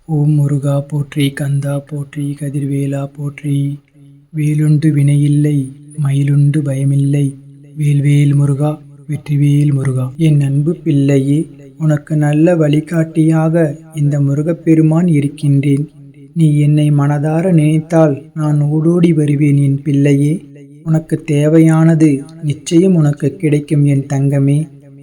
ஓம் முருகா போற்றி, கந்தா போற்றி, கதிர்வேலா போற்றி. வேலுண்டு வினையில்லை, மயிலுண்டு பயமில்லை, வேல்வேல் முருகா, வெற்றிவேல் முருகா. என் அன்பு பிள்ளையே, உனக்கு நல்ல வழிகாட்டியாக இந்த முருகப்பெருமான் இருக்கின்றேன். நீ என்னை மனதார நினைத்தால் நான் ஓடோடி வருவேன் என் பிள்ளையே. உனக்கு தேவையானது நிச்சயம் உனக்கு கிடைக்கும் என் தங்கமே.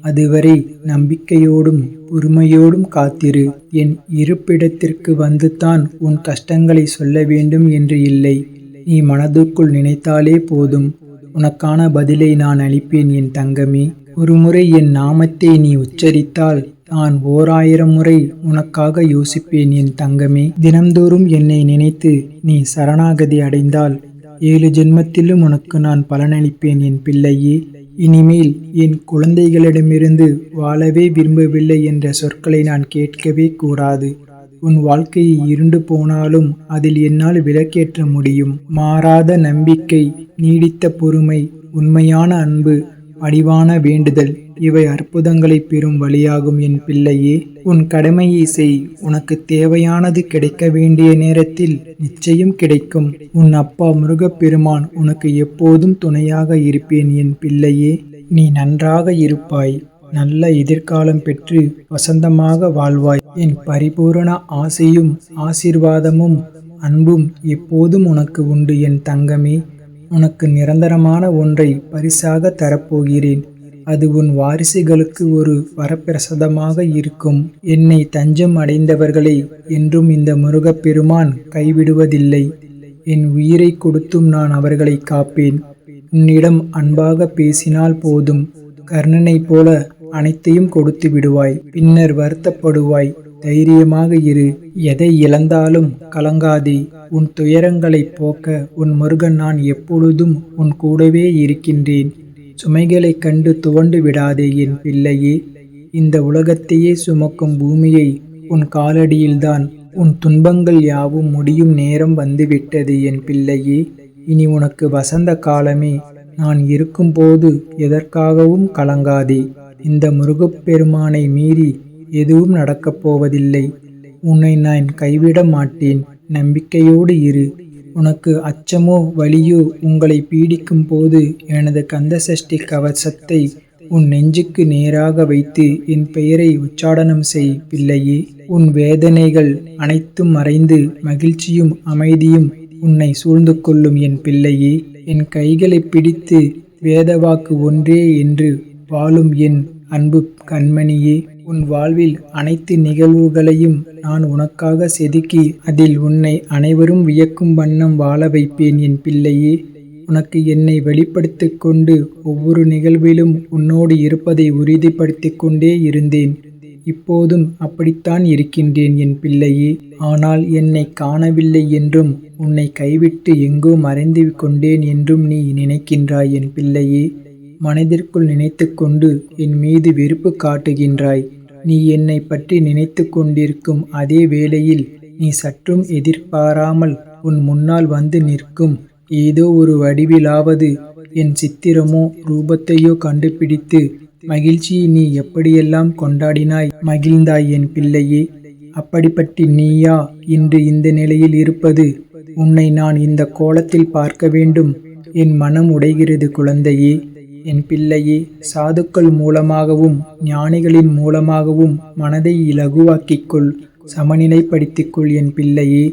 அதுவரை நம்பிக்கையோடும் பொறுமையோடும் காத்திரு. என் இருப்பிடத்திற்கு வந்துதான் உன் கஷ்டங்களை சொல்ல வேண்டும் என்று இல்லை. நீ மனதுக்குள் நினைத்தாலே போதும், உனக்கான பதிலை நான் அளிப்பேன் என் தங்கமே. ஒருமுறை என் நாமத்தை நீ உச்சரித்தால் நான் 1000 முறை உனக்காக யோசிப்பேன் என் தங்கமே. தினம்தோறும் என்னை நினைத்து நீ சரணாகதி அடைந்தால் 7 ஜென்மத்திலும் உனக்கு நான் பலனளிப்பேன் என் பிள்ளையே. இனிமேல் என் குழந்தைகளிடமிருந்து வாழவே விரும்பவில்லை என்ற சொற்களை நான் கேட்கவே கூடாது. உன் வாழ்க்கை இருண்டு போனாலும் அதில் என்னால் விளக்கேற்ற முடியும். மாறாத நம்பிக்கை, நீடித்த பொறுமை, உண்மையான அன்பு, பணிவான வேண்டுதல், இவை அற்புதங்களை பெறும் வழியாகும் என் பிள்ளையே. உன் கடமையை செய். உனக்கு தேவையானது கிடைக்க வேண்டிய நேரத்தில் நிச்சயம் கிடைக்கும். உன் அப்பா முருகப்பெருமான் உனக்கு எப்போதும் துணையாக இருப்பேன் என் பிள்ளையே. நீ நன்றாக இருப்பாய். நல்ல எதிர்காலம் பெற்று வசந்தமாக வாழ்வாய். என் பரிபூரண ஆசையும் ஆசீர்வாதமும் அன்பும் எப்போதும் உனக்கு உண்டு என் தங்கமே. உனக்கு நிரந்தரமான ஒன்றை பரிசாக தரப்போகிறேன். அது உன் வாரிசுகளுக்கு ஒரு வரப்பிரசாதமாக இருக்கும். என்னை தஞ்சம் அடைந்தவர்களை என்றும் இந்த முருகப்பெருமான் கைவிடுவதில்லை. என் உயிரை கொடுத்தும் நான் அவர்களை காப்பேன். உன்னிடம் அன்பாக பேசினால் போதும், கர்ணனை போல அனைத்தையும் கொடுத்து விடுவாய். பின்னர் வருத்தப்படுவாய். தைரியமாக இரு. எதை இழந்தாலும் கலங்காதே. உன் துயரங்களை போக்க உன் முருகன் நான் எப்பொழுதும் உன் கூடவே இருக்கின்றேன். சுமைகளைக் கண்டு துவண்டு விடாதே என் பிள்ளையே. இந்த உலகத்தையே சுமக்கும் பூமியை உன் காலடியில்தான். உன் துன்பங்கள் யாவும் முடியும் நேரம் வந்துவிட்டது என் பிள்ளையே. இனி உனக்கு வசந்த காலமே. நான் இருக்கும்போது எதற்காகவும் கலங்காதே. இந்த முருகப்பெருமானை மீறி எதுவும் நடக்கப் போவதில்லை. உன்னை நான் கைவிட மாட்டேன். நம்பிக்கையோடு இரு. உனக்கு அச்சமோ வலியோ உங்களை பீடிக்கும் போது எனது கந்தசஷ்டி கவசத்தை உன் நெஞ்சுக்கு நேராக வைத்து என் பெயரை உச்சாடனம் செய் பிள்ளையே. உன் வேதனைகள் அனைத்தும் மறைந்து மகிழ்ச்சியும் அமைதியும் உன்னை சூழ்ந்து கொள்ளும் என் பிள்ளையே. என் கைகளை பிடித்து வேதவாக்கு ஒன்றே என்று வாழும் என் அன்பு கண்மணியே. உன் வாழ்வில் அனைத்து நிகழ்வுகளையும் நான் உனக்காக செதுக்கி அதில் உன்னை அனைவரும் வியக்கும் வண்ணம் வாழ வைப்பேன் என் பிள்ளையே. உனக்கு என்னை வெளிப்படுத்தி கொண்டு ஒவ்வொரு நிகழ்விலும் உன்னோடு இருப்பதை உறுதிப்படுத்தி கொண்டே இருந்தேன். இப்போதும் அப்படித்தான் இருக்கின்றேன் என் பிள்ளையே. ஆனால் என்னை காணவில்லை என்றும் உன்னை கைவிட்டு எங்கோ மறைந்து கொண்டேன் என்றும் நீ நினைக்கின்றாய் என் பிள்ளையே. மனதிற்குள் நினைத்து கொண்டு என் மீது வெறுப்பு காட்டுகின்றாய். நீ என்னை பற்றி நினைத்து கொண்டிருக்கும் அதே வேளையில் நீ சற்றும் எதிர்பாராமல் உன் முன்னால் வந்து நிற்கும் ஏதோ ஒரு வடிவிலாவது என் சித்திரமோ ரூபத்தையோ கண்டுபிடித்து மகிழ்ச்சியை நீ எப்படியெல்லாம் கொண்டாடினாய், மகிழ்ந்தாய் என் பிள்ளையே. அப்படிப்பட்ட நீயா இன்று இந்த நிலையில் இருப்பது? உன்னை நான் இந்த கோலத்தில் பார்க்க வேண்டும். என் மனம் உடைகிறது குழந்தையே. என் பிள்ளையே, சாதுக்கள் மூலமாகவும் ஞானிகளின் மூலமாகவும் மனதை இலகுவாக்கிக்கொள், சமநிலைப்படுத்திக்கொள் என் பிள்ளையே.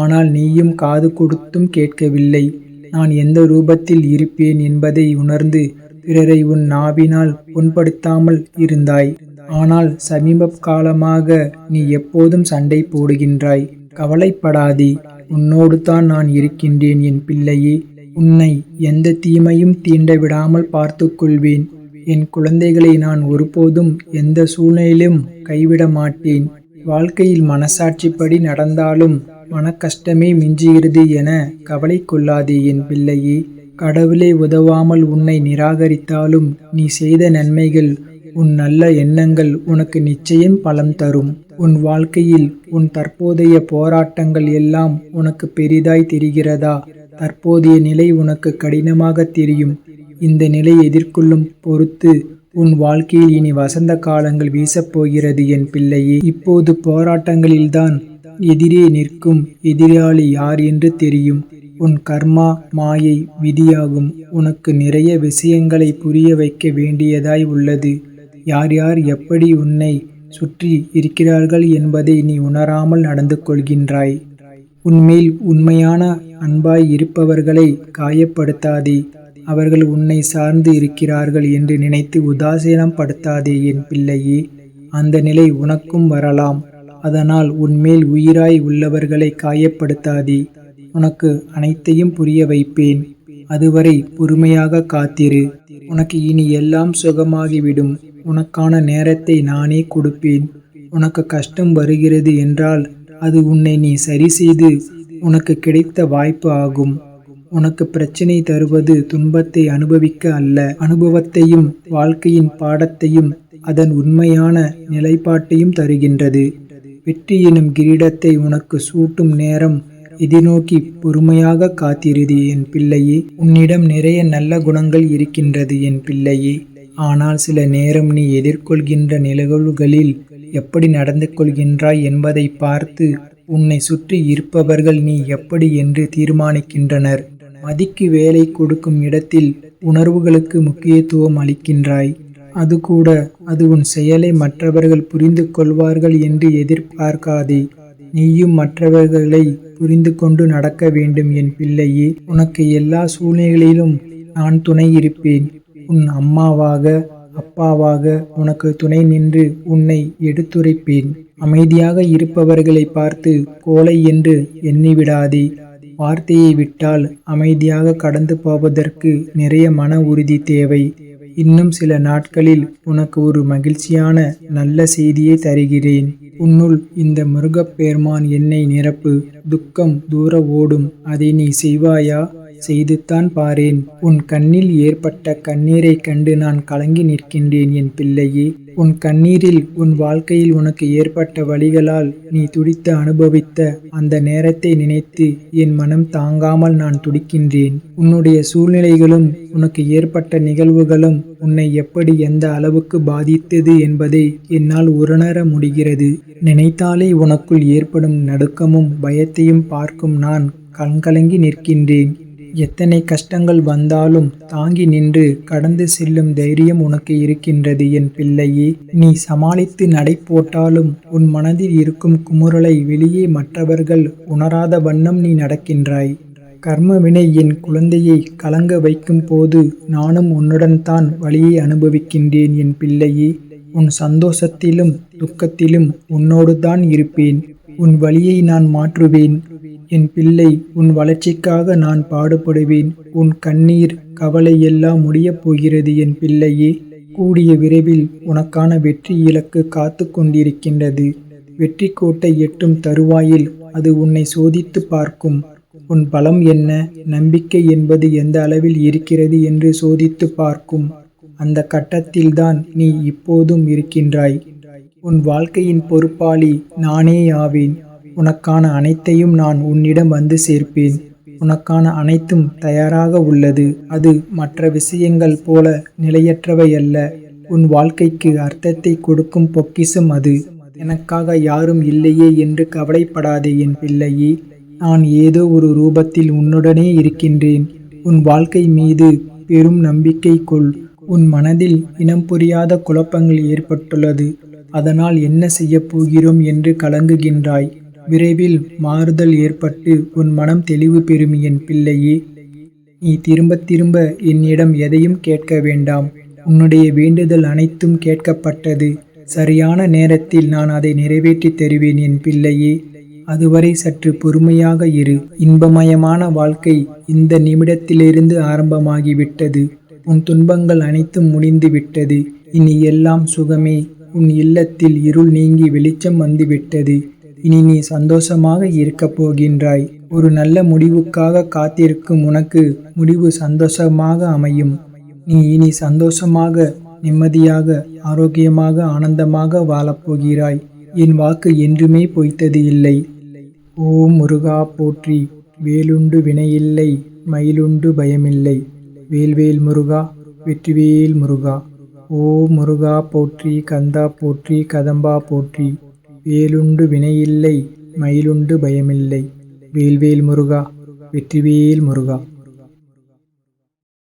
ஆனால் நீயும் காது கொடுத்தும் கேட்கவில்லை. நான் எந்த ரூபத்தில் இருப்பேன் என்பதை உணர்ந்து பிறரை உன் நாவினால் புண்படுத்தாமல் இருந்தாய். ஆனால் சமீப காலமாக நீ எப்போதும் சண்டை போடுகின்றாய். கவலைப்படாதே, உன்னோடு தான் நான் இருக்கின்றேன் என் பிள்ளையே. உன்னை எந்த தீமையும் தீண்ட விடாமல் பார்த்து கொள்வேன். என் குழந்தைகளை நான் ஒருபோதும் எந்த சூழ்நிலையிலும் கைவிட மாட்டேன். வாழ்க்கையில் மனசாட்சிப்படி நடந்தாலும் மன கஷ்டமே மிஞ்சுகிறது என கவலை கொள்ளாதே என் பிள்ளையே. கடவுளே உதவாமல் உன்னை நிராகரித்தாலும் நீ செய்த நன்மைகள், உன் நல்ல எண்ணங்கள் உனக்கு நிச்சயம் பலன் தரும். உன் வாழ்க்கையில் உன் தற்போதைய போராட்டங்கள் எல்லாம் உனக்கு பெரிதாய் தெரிகிறதா? தற்போதைய நிலை உனக்கு கடினமாக தெரியும். இந்த நிலை எதிர்கொள்ளும் பொறுத்து உன் வாழ்க்கையில் இனி வசந்த காலங்கள் வீசப்போகிறது என் பிள்ளையே. இப்போது போராட்டங்களில்தான் எதிரே நிற்கும் எதிராளி யார் என்று தெரியும். உன் கர்மா மாயை விதியாகும். உனக்கு நிறைய விஷயங்களை புரிய வைக்க வேண்டியதாய் உள்ளது. யார் யார் எப்படி உன்னை சுற்றி இருக்கிறார்கள் என்பதை நீ உணராமல் நடந்து கொள்கின்றாய். உன்மேல் உண்மையான அன்பாய் இருப்பவர்களை காயப்படுத்தாதே. அவர்கள் உன்னை சார்ந்து இருக்கிறார்கள் என்று நினைத்து உதாசீனம் படுத்தாதே என் பிள்ளையே. அந்த நிலை உனக்கும் வரலாம். அதனால் உன்மேல் உயிராய் உள்ளவர்களை காயப்படுத்தாதே. உனக்கு அனைத்தையும் புரிய வைப்பேன். அதுவரை பொறுமையாக காத்திரு. உனக்கு இனி எல்லாம் சுகமாகிவிடும். உனக்கான நேரத்தை நானே கொடுப்பேன். உனக்கு கஷ்டம் வருகிறது என்றால் அது உன்னை நீ சரி செய்து உனக்கு கிடைத்த வாய்ப்பு ஆகும். உனக்கு பிரச்சனை தருவது துன்பத்தை அனுபவிக்க அல்ல, அனுபவத்தையும் வாழ்க்கையின் பாடத்தையும் அதன் உண்மையான நிலைப்பாட்டையும் தருகின்றது. வெற்றி எனும் கிரீடத்தை உனக்கு சூட்டும் நேரம் எதிர்நோக்கி பொறுமையாக காத்திருது என் பிள்ளையே. உன்னிடம் நிறைய நல்ல குணங்கள் இருக்கின்றது என் பிள்ளையே. ஆனால் சில நேரம் நீ எதிர்கொள்கின்ற நிகழ்வுகளில் எப்படி நடந்து கொள்கின்றாய் என்பதை பார்த்து உன்னை சுற்றி இருப்பவர்கள் நீ எப்படி என்று தீர்மானிக்கின்றனர். மதிக்கு வேலை கொடுக்கும் இடத்தில் உணர்வுகளுக்கு முக்கியத்துவம் அளிக்கின்றாய். அது உன் செயலை மற்றவர்கள் புரிந்து கொள்வார்கள் என்று எதிர்பார்க்காதே. நீயும் மற்றவர்களை புரிந்து கொண்டு நடக்க வேண்டும் என் பிள்ளையே. உனக்கு எல்லா சூழ்நிலைகளிலும் நான் துணை இருப்பேன். உன் அம்மாவாக அப்பாவாக உனக்கு துணை நின்று உன்னை எடுத்துரைப்பேன். அமைதியாக இருப்பவர்களை பார்த்து கோழை என்று எண்ணிவிடாதே. வார்த்தையை விட்டால் அமைதியாக கடந்து போவதற்கு நிறைய மன உறுதி தேவை. இன்னும் சில நாட்களில் உனக்கு ஒரு மகிழ்ச்சியான நல்ல செய்தியை தருகிறேன். உன்னுள் இந்த முருகப்பெருமான் என்னை நிரப்பு. துக்கம் தூர ஓடும். அதை நீ செய்வாயா? செய்துத்தான் பாரேன். உன் கண்ணில் ஏற்பட்ட கண்ணீரை கண்டு நான் கலங்கி நிற்கின்றேன் என் பிள்ளையே. உன் கண்ணீரில் உன் வாழ்க்கையில் உனக்கு ஏற்பட்ட வழிகளால் நீ துடித்து அனுபவித்த அந்த நேரத்தை நினைத்து என் மனம் தாங்காமல் நான் துடிக்கின்றேன். உன்னுடைய சூழ்நிலைகளும் உனக்கு ஏற்பட்ட நிகழ்வுகளும் உன்னை எப்படி எந்த அளவுக்கு பாதித்தது என்பதை என்னால் உணர முடிகிறது. நினைத்தாலே உனக்குள் ஏற்படும் நடுக்கமும் பயத்தையும் பார்க்கும் நான் கண்கலங்கி நிற்கின்றேன். எத்தனை கஷ்டங்கள் வந்தாலும் தாங்கி நின்று கடந்து செல்லும் தைரியம் உனக்கு இருக்கின்றது என் பிள்ளையே. நீ சமாளித்து நடை போட்டாலும் உன் மனதில் இருக்கும் குமுறலை வெளியே மற்றவர்கள் உணராத வண்ணம் நீ நடக்கின்றாய். கர்மவினை என் குழந்தையை கலங்க வைக்கும் போது நானும் உன்னுடன் தான் வழியை அனுபவிக்கின்றேன் என் பிள்ளையே. உன் சந்தோஷத்திலும் துக்கத்திலும் உன்னோடு தான் இருப்பேன். உன் வழியை நான் மாற்றுவேன் என் பிள்ளை. உன் வளர்ச்சிக்காக நான் பாடுபடுவேன். உன் கண்ணீர் கவலை எல்லாம் முடியப் போகிறது என் பிள்ளையே. கூடிய விரைவில் உனக்கான வெற்றி இலக்கு காத்து கொண்டிருக்கின்றது. வெற்றி கோட்டை எட்டும் தருவாயில் அது உன்னை சோதித்து பார்க்கும். உன் பலம் என்ன, நம்பிக்கை என்பது எந்த அளவில் இருக்கிறது என்று சோதித்து பார்க்கும். அந்த கட்டத்தில்தான் நீ இப்போதும் இருக்கின்றாய். உன் வாழ்க்கையின் பொறுப்பாளி நானே ஆவேன். உனக்கான அனைத்தையும் நான் உன்னிடம் வந்து சேர்ப்பேன். உனக்கான அனைத்தும் தயாராக உள்ளது. அது மற்ற விஷயங்கள் போல நிலையற்றவை அல்ல. உன் வாழ்க்கைக்கு அர்த்தத்தை கொடுக்கும் பொக்கிஷம் அது. எனக்காக யாரும் இல்லையே என்று கவலைப்படாதே என் பிள்ளையே. நான் ஏதோ ஒரு ரூபத்தில் உன்னுடனே இருக்கின்றேன். உன் வாழ்க்கை மீது பெரும் நம்பிக்கை கொள். உன் மனதில் இனம் புரியாத குழப்பங்கள் ஏற்பட்டுள்ளது. அதனால் என்ன செய்ய போகிறோம் என்று கலங்குகின்றாய். விரைவில் மாறுதல் ஏற்பட்டு உன் மனம் தெளிவு பெறும் என் பிள்ளையே. நீ திரும்ப திரும்ப என்னிடம் எதையும் கேட்க வேண்டாம். உன்னுடைய வேண்டுதல் அனைத்தும் கேட்கப்பட்டது. சரியான நேரத்தில் நான் அதை நிறைவேற்றி தருவேன் என் பிள்ளையே. அதுவரை சற்று பொறுமையாக இரு. இன்பமயமான வாழ்க்கை இந்த நிமிடத்திலிருந்து ஆரம்பமாகிவிட்டது. உன் துன்பங்கள் அனைத்தும் முடிந்து விட்டது. இனி எல்லாம் சுகமே. உன் இல்லத்தில் இருள் நீங்கி வெளிச்சம் வந்துவிட்டது. இனி நீ சந்தோஷமாக இருக்கப் போகின்றாய். ஒரு நல்ல முடிவுக்காக காத்திருக்கும் உனக்கு முடிவு சந்தோஷமாக அமையும். நீ இனி சந்தோஷமாக, நிம்மதியாக, ஆரோக்கியமாக, ஆனந்தமாக வாழப்போகிறாய். என் வாக்கு என்றுமே பொய்த்தது இல்லை. ஓம் முருகா போற்றி. வேலுண்டு வினையில்லை, மயிலுண்டு பயமில்லை. வேல்வேல் முருகா, வெற்றிவேல் முருகா. ஓம் முருகா போற்றி. கந்தா போற்றி. கதம்பா போற்றி. வேலுண்டு வினையில்லை, மயிலுண்டு பயமில்லை. வேல்வேல் முருகா வெற்றிவேல் முருகா.